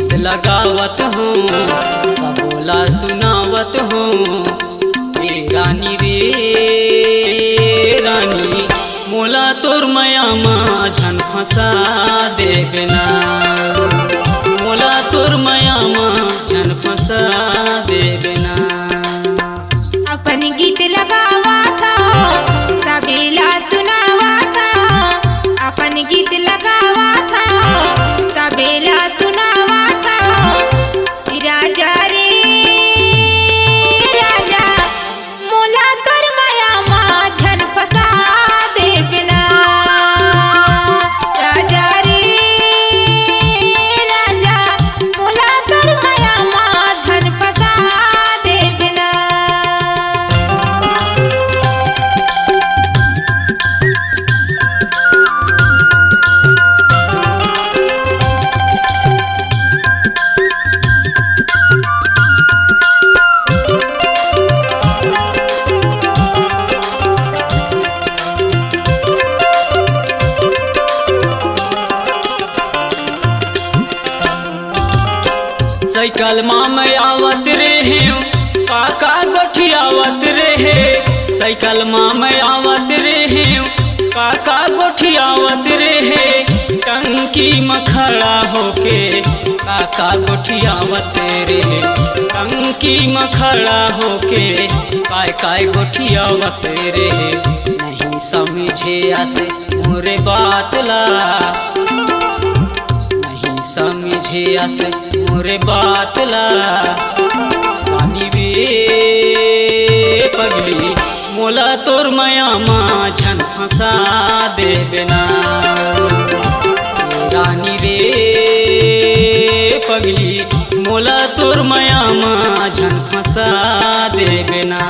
गीत लगावत हूँ सबोला सुनावत हूँ। रानी रे रानी मोला तोर माया माँ झन फंसा देबे ना, मोला तोर माया माँ झन फंसा देबे ना। अपन गीत लगावा था सबेला सुनावा था, अपन गीत लगावा था सबेला सुनावा था। राजा रे राजा मोला तोर माया माँ झन फंसा देबे ना। राजा रे राजा मोला तोर माया माँ झन फंसा देबे ना। साइकिल माम आवत रहे काका गोठियावत रहे, साइकिल माम आवत रहे काका गोठियावत रहे। टंकी में खड़ा होके काका गोठियावत रहे, टंकी में खड़ा होके काय काय गोठियावत रहे। नहीं समझे आसे मोरे बात ला, समझे आसे मोरे बात ला। रानी रे पगली मोला तोर माया माँ झन फंसा देबे ना। रानी रे पगली मोला तोर माया माँ झन फंसा देबे ना।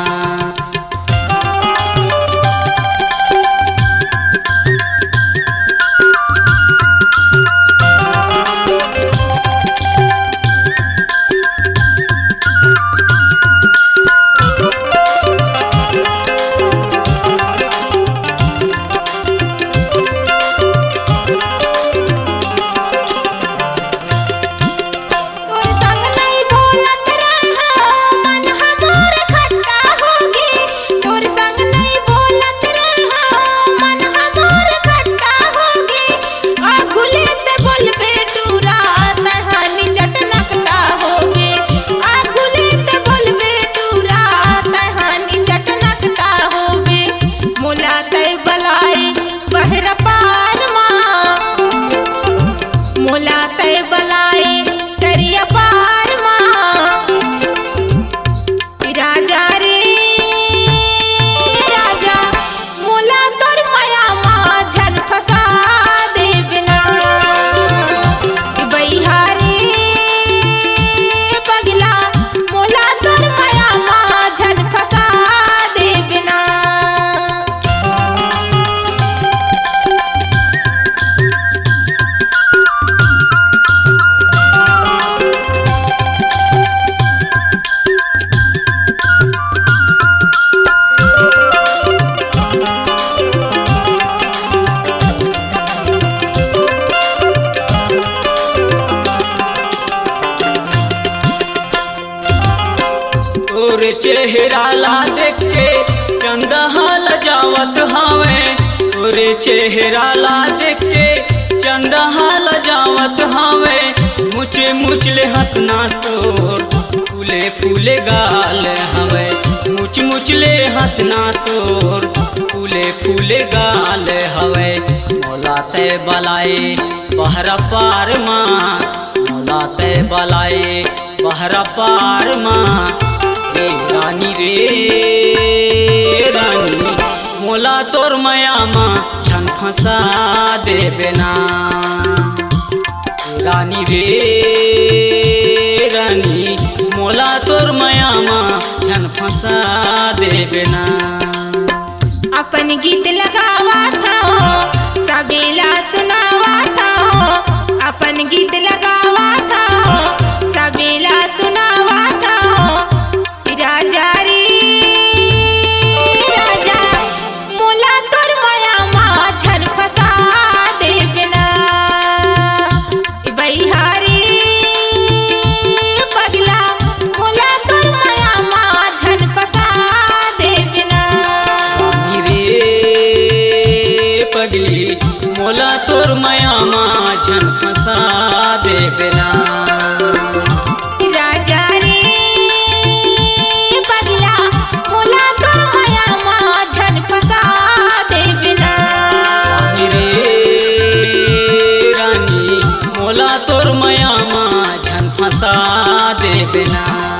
चेहरा ला देख के चंदा हाल जावत हावे, तोरे चेहरा ला देख के चंदा हाल जावत हावे। मुझे मुचले हंसना तोर फूले फूले गाल हवे, मुचले हंसना तोर फूले फूले गाल हवे। मौला ते बलाए बहरा पार माँ, मौला ते बलाए बहरा पार माँ। रानी रे रानी मोला तोर माया माँ झन फंसा देबे ना। रानी रे रानी मोला तोर माया माँ झन फंसा देबे ना। अपन गीत लगावा था सबेला सुनावा था, अपन गीत लगावा था सबेला सुनावा था। राजा रे राजा मोला तोर माया माँ झन फंसा देबे ना। बहिहारी फंसा देबना।